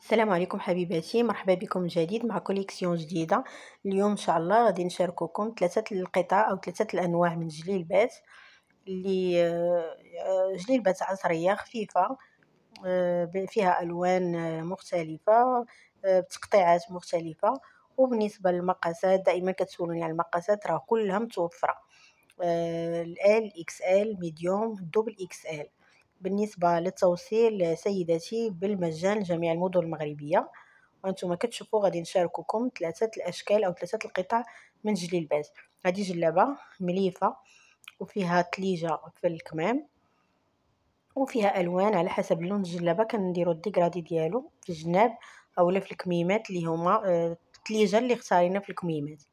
السلام عليكم حبيباتي، مرحبا بكم من جديد مع كوليكسيون جديدة. اليوم ان شاء الله غادي نشارككم 3 القطع او 3 الانواع من جليلبات اللي جليلبات عصرية خفيفة، فيها الوان مختلفة، بتقطيعات مختلفة. وبالنسبة للمقاسات دائما كتسولوني على المقاسات، راه كلها متوفرة، ال اكس ال ميديوم دوبل اكس ال. بالنسبة للتوصيل سيداتي بالمجان لجميع المدن المغربية. وانتم كتشوفوا غادي نشارككم 3 الاشكال او 3 القطع من جليلبات. هذه جلابة مليفة وفيها تليجة في الكمام، وفيها الوان على حسب لون الجلابة كنديروا الديكرادي ديالو في الجناب اولا في الكميمات اللي هما التليجة اللي اختارينا في الكميمات.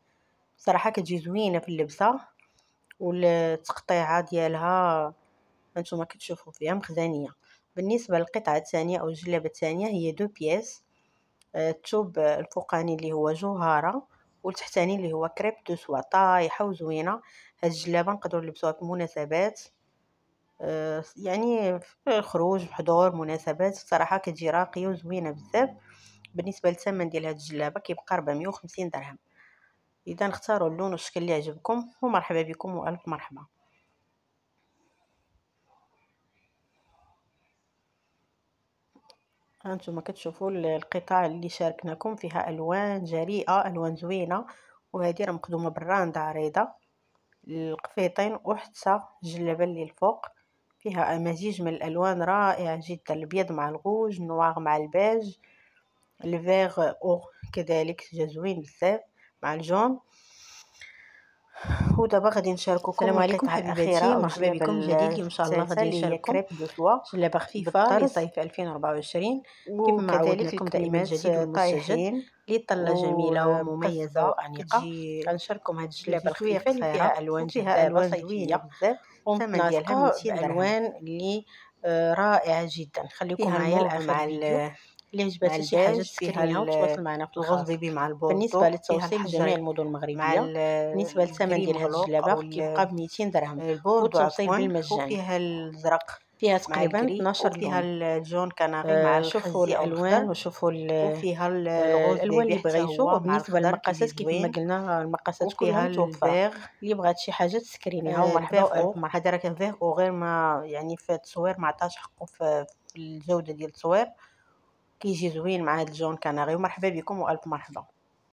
صراحة كتجي زوينة في اللبسة، والتقطيعة ديالها هانتوما كتشوفوا فيها مخزانيه. بالنسبه للقطعه الثانيه او الجلابه الثانيه هي 2 بياس، الثوب الفوقاني اللي هو جوهره والتحتاني اللي هو كريب دو سوا طايحه وزوينه. هاد الجلابه نقدروا نلبسوها في المناسبات، يعني في الخروج في حضور مناسبات. صراحه كتجي راقيه وزوينه بزاف. بالنسبه للثمن ديال هاد الجلابه كيبقى 450 درهم. اذا اختاروا اللون والشكل اللي يعجبكم، ومرحبا بكم والف مرحبا. هانتوما كتشوفوا القطع اللي شاركناكم فيها الوان جريئه، الوان زوينه، وهذه راه مخدومه بالراند عريضه القفيطين وحتى الجلابه اللي الفوق. فيها مزيج من الالوان رائع جدا، الابيض مع الغوج، النواغ مع الباج، الفيغ او كذلك جا زوين بزاف مع الجون. ودابا غادي نشارككم السلام عليكم القطعه حبيباتي، الاخيره مرحبا بكم من جديد. اليوم ان شاء الله غادي اللي هي نشارككم كريب دو سوا، جلابه خفيفه بالطرز لصيف 2024 كيف ما وكذلك عودناكم دائما الكميمات جديد ومستجد طايحين لطلة جميلة ومميزة وأنيقة. كتجي غنشارككم هاد الجلابة بزوية الخفيفة اللي قصيرة فيها ألوان وفيها جذابة ألوان زوينة صيفية بزاف، الثمن ديالها ومتناسقة 200 درهم. بألوان اللي رائعة جدا. خليكم فيها معايا الموف لآخر مع الفيديو. اللي مع عجبتها شي حاجة البيج، فيها تسكرينيها وتواصل معنا في الغوز الخاص. بيبي مع بالنسبة البوردو، فيها للتوصيل لجميع الحجر المدن مع المغربية. بالنسبة للثمن الجري ديال هاد مغلوق الجلابة أو كيبقى ب200 درهم، البوردو والتوصيل عفوا. بالمجان. وفيها الزرق فيها مع تقريبا الكري، 12 وفيها لون. الجون كناري مع شوفوا الخزي او الالوان الخضر، وشوفوا وفيها الغوز الالوان اللي بيبي حتى بغيتو. هو مع وبالنسبه الخضر كيجي للمقاسات كيف ما زوين. قلنا المقاسات كلها وفيها متوفره، الفيغ، اللي بغات شي حاجه تسكرينيها ومرحبا الفيغ والف او مرحبا. هذا راه كان فيغ او غير ما يعني في التصوير ما عطاش حقه في الجوده ديال التصوير. كيجي زوين مع هذا الجون كناري. ومرحبا بكم والف مرحبا.